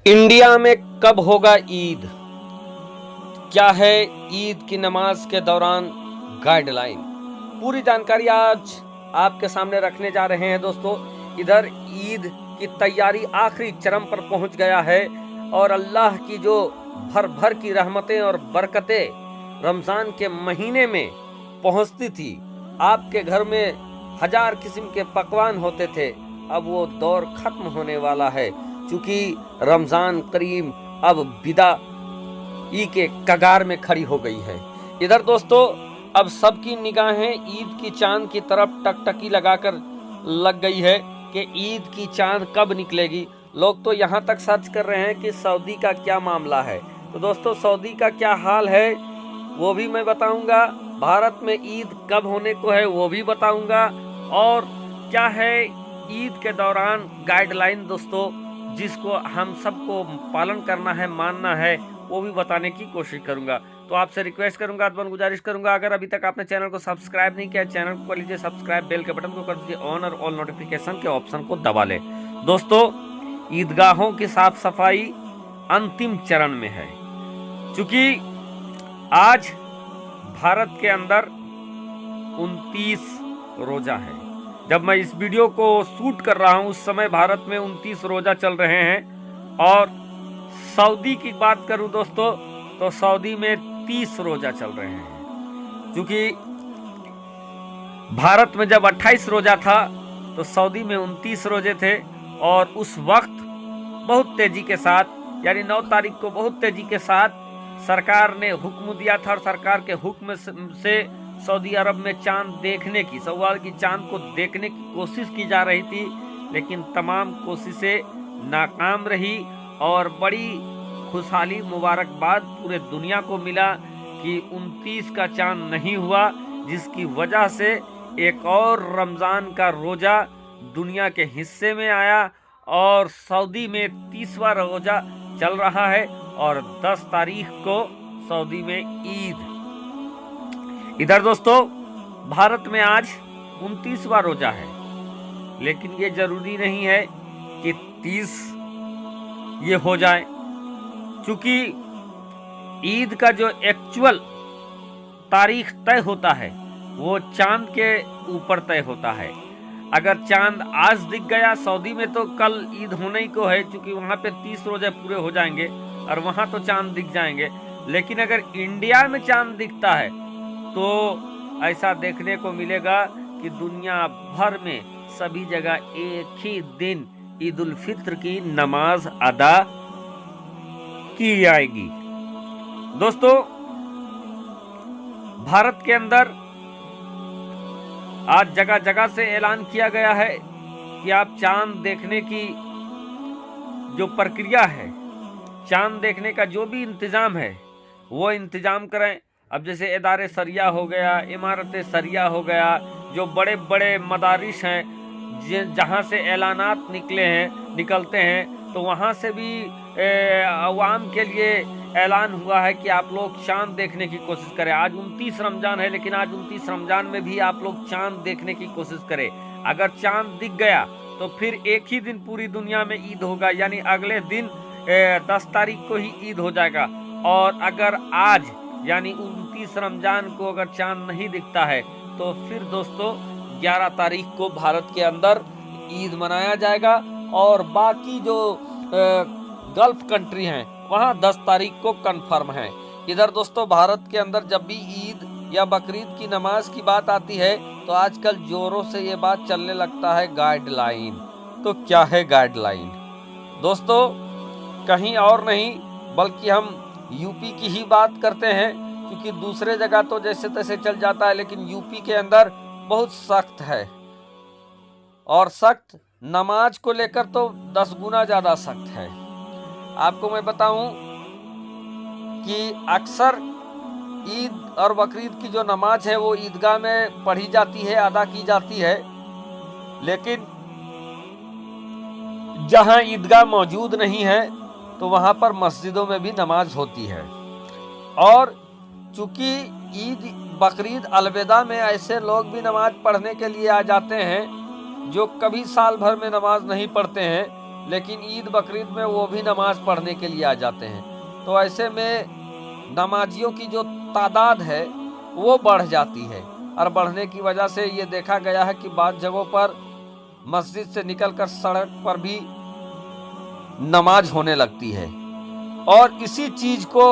India में कब होगा ईद? क्या है ईद की नमाज के दौरान गाइडलाइन? पूरी जानकारी आज आपके सामने रखने जा रहे हैं दोस्तों। इधर ईद की तैयारी आखिरी चरम पर पहुंच गया है और अल्लाह की जो भर भर की रहमतें और बरकतें रमजान के महीने में पहुंचती थी, आपके घर में हजार किस्म के पकवान होते थे, अब वो दौर खत्म होने वाला है क्योंकि रमजान करीम अब विदाई के कगार में खड़ी हो गई है। इधर दोस्तों अब सबकी निगाहें ईद की चांद की तरफ टकटकी लगाकर लग गई है कि ईद की चांद कब निकलेगी। लोग तो यहाँ तक सर्च कर रहे हैं कि सऊदी का क्या मामला है। तो दोस्तों सऊदी का क्या हाल है वो भी मैं बताऊंगा, भारत में ईद कब होने को है वो भी बताऊंगा, और क्या है ईद के दौरान गाइडलाइन दोस्तों जिसको हम सबको पालन करना है, मानना है, वो भी बताने की कोशिश करूंगा। तो आपसे रिक्वेस्ट करूंगा, गुजारिश करूंगा, अगर अभी तक आपने चैनल को सब्सक्राइब नहीं किया, चैनल को कर लीजिए सब्सक्राइब, बेल के बटन को कर दीजिए ऑन और ऑल नोटिफिकेशन के ऑप्शन को दबा ले। दोस्तों ईदगाहों की साफ सफाई अंतिम चरण में है क्योंकि आज भारत के अंदर 29 रोजा है। जब मैं इस वीडियो को शूट कर रहा हूं उस समय भारत में 29 रोजा चल रहे हैं। और सऊदी की बात करूं दोस्तों तो सऊदी में 30 रोजा चल रहे हैं क्योंकि भारत में जब 28 रोजा था तो सऊदी में 29 रोजे थे। और उस वक्त बहुत तेजी के साथ यानी 9 तारीख को बहुत तेजी के साथ सरकार ने हुक्म दिया था और सरकार के हुक्म से सऊदी अरब में चांद देखने की, शव्वाल की चांद को देखने की कोशिश की जा रही थी, लेकिन तमाम कोशिशें नाकाम रही और बड़ी खुशहाली मुबारकबाद पूरे दुनिया को मिला कि 29 का चांद नहीं हुआ, जिसकी वजह से एक और रमज़ान का रोज़ा दुनिया के हिस्से में आया और सऊदी में 30वां रोज़ा चल रहा है और 10 तारीख को सऊदी में ईद। इधर दोस्तों भारत में आज 29वां रोजा है, लेकिन ये जरूरी नहीं है कि 30 ये हो जाए क्योंकि ईद का जो एक्चुअल तारीख तय होता है वो चांद के ऊपर तय होता है। अगर चांद आज दिख गया सऊदी में तो कल ईद होने ही को है क्योंकि वहां पे 30 रोजे पूरे हो जाएंगे और वहां तो चांद दिख जाएंगे। लेकिन अगर इंडिया में चांद दिखता है तो ऐसा देखने को मिलेगा कि दुनिया भर में सभी जगह एक ही दिन ईद उल फित्र की नमाज अदा की जाएगी। दोस्तों भारत के अंदर आज जगह जगह से ऐलान किया गया है कि आप चांद देखने की जो प्रक्रिया है, चांद देखने का जो भी इंतजाम है वो इंतजाम करें। अब जैसे इदारे सरिया हो गया, इमारत सरिया हो गया, जो बड़े बड़े मदारिस हैं जहाँ से ऐलानात निकलते हैं तो वहाँ से भी अवाम के लिए ऐलान हुआ है कि आप लोग चांद देखने की कोशिश करें। आज 29 रमजान है, लेकिन आज 29 रमजान में भी आप लोग चांद देखने की कोशिश करें। अगर चांद दिख गया तो फिर एक ही दिन पूरी दुनिया में ईद होगा, यानी अगले दिन 10 तारीख को ही ईद हो जाएगा। और अगर आज यानी 29 रमजान को अगर चांद नहीं दिखता है तो फिर दोस्तों 11 तारीख को भारत के अंदर ईद मनाया जाएगा और बाकी जो गल्फ कंट्री हैं वहाँ 10 तारीख को कंफर्म है। इधर दोस्तों भारत के अंदर जब भी ईद या बकरीद की नमाज की बात आती है तो आजकल जोरों से ये बात चलने लगता है गाइडलाइन। तो क्या है गाइडलाइन दोस्तों? कहीं और नहीं बल्कि हम यूपी की ही बात करते हैं क्योंकि दूसरे जगह तो जैसे तैसे चल जाता है, लेकिन यूपी के अंदर बहुत सख्त है और सख्त नमाज को लेकर तो 10 गुना ज्यादा सख्त है। आपको मैं बताऊं कि अक्सर ईद और बकरीद की जो नमाज है वो ईदगाह में पढ़ी जाती है, अदा की जाती है, लेकिन जहां ईदगाह मौजूद नहीं है तो वहां पर मस्जिदों में भी नमाज होती है। और चूंकि ईद बकरीद अलविदा में ऐसे लोग भी नमाज पढ़ने के लिए आ जाते हैं जो कभी साल भर में नमाज नहीं पढ़ते हैं, लेकिन ईद बकरीद में वो भी नमाज पढ़ने के लिए आ जाते हैं। तो ऐसे में नमाजियों की जो तादाद है वो बढ़ जाती है, और बढ़ने की वजह से ये देखा गया है कि बाज़ जगहों पर मस्जिद से निकलकर सड़क पर भी नमाज होने लगती है। और इसी चीज को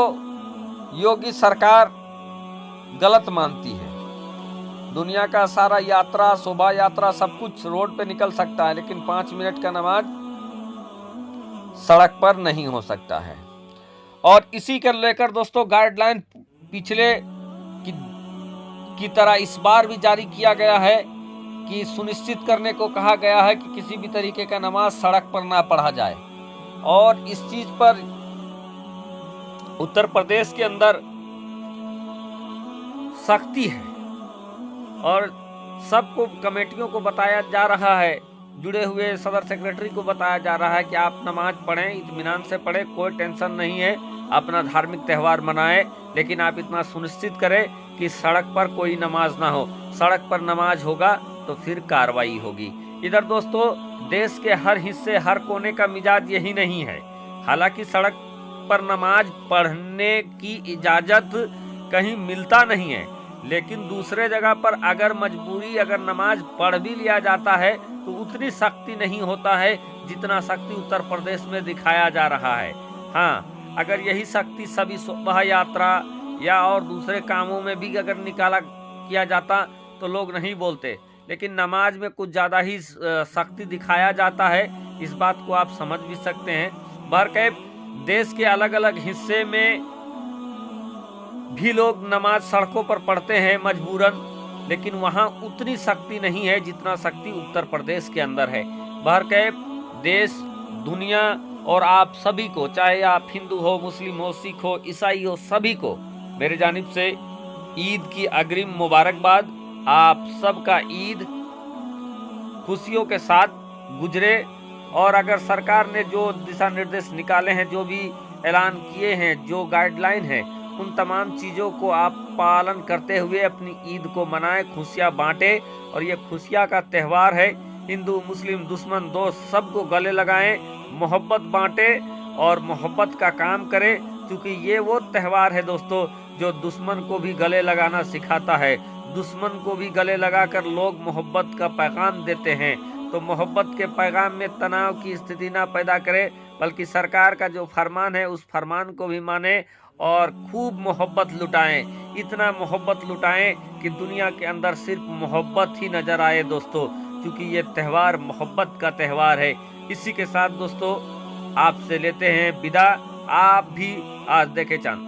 योगी सरकार गलत मानती है। दुनिया का सारा यात्रा, शोभा यात्रा, सब कुछ रोड पे निकल सकता है, लेकिन 5 मिनट का नमाज सड़क पर नहीं हो सकता है। और इसी के लेकर दोस्तों गाइडलाइन पिछले की तरह इस बार भी जारी किया गया है कि सुनिश्चित करने को कहा गया है कि किसी भी तरीके का नमाज सड़क पर ना पढ़ा जाए। और इस चीज पर उत्तर प्रदेश के अंदर सख्ती है, और सबको कमेटियों को बताया जा रहा है, जुड़े हुए सदर सेक्रेटरी को बताया जा रहा है कि आप नमाज पढ़ें, इत्मीनान से पढ़ें, कोई टेंशन नहीं है, अपना धार्मिक त्यौहार मनाएं, लेकिन आप इतना सुनिश्चित करें कि सड़क पर कोई नमाज ना हो। सड़क पर नमाज होगा तो फिर कार्रवाई होगी। इधर दोस्तों देश के हर हिस्से, हर कोने का मिजाज यही नहीं है। हालांकि सड़क पर नमाज पढ़ने की इजाजत कहीं मिलता नहीं है, लेकिन दूसरे जगह पर अगर मजबूरी, अगर नमाज पढ़ भी लिया जाता है तो उतनी सख्ती नहीं होता है जितना सख्ती उत्तर प्रदेश में दिखाया जा रहा है। हाँ, अगर यही सख्ती सभी शोभा यात्रा या और दूसरे कामों में भी अगर निकाला किया जाता तो लोग नहीं बोलते, लेकिन नमाज में कुछ ज़्यादा ही सख्ती दिखाया जाता है। इस बात को आप समझ भी सकते हैं। बहरकैफ देश के अलग अलग हिस्से में भी लोग नमाज सड़कों पर पढ़ते हैं मजबूरन, लेकिन वहाँ उतनी सख्ती नहीं है जितना सख्ती उत्तर प्रदेश के अंदर है। बहरकैफ देश, दुनिया और आप सभी को, चाहे आप हिंदू हो, मुस्लिम हो, सिख हो, ईसाई हो, सभी को मेरे जानिब से ईद की अग्रिम मुबारकबाद। आप सबका ईद खुशियों के साथ गुजरे, और अगर सरकार ने जो दिशा निर्देश निकाले हैं, जो भी ऐलान किए हैं, जो गाइडलाइन है, उन तमाम चीज़ों को आप पालन करते हुए अपनी ईद को मनाएं, खुशियां बांटें। और ये खुशियां का त्यौहार है, हिंदू मुस्लिम दुश्मन दोस्त सबको गले लगाएं, मोहब्बत बांटें और मोहब्बत का काम करें, क्योंकि ये वो त्यौहार है दोस्तों जो दुश्मन को भी गले लगाना सिखाता है। दुश्मन को भी गले लगाकर लोग मोहब्बत का पैगाम देते हैं। तो मोहब्बत के पैगाम में तनाव की स्थिति ना पैदा करें, बल्कि सरकार का जो फरमान है उस फरमान को भी माने और खूब मोहब्बत लुटाएं। इतना मोहब्बत लुटाएं कि दुनिया के अंदर सिर्फ मोहब्बत ही नजर आए दोस्तों, क्योंकि ये त्यौहार मोहब्बत का त्यौहार है। इसी के साथ दोस्तों आपसे लेते हैं विदा। आप भी आज देखे चांद।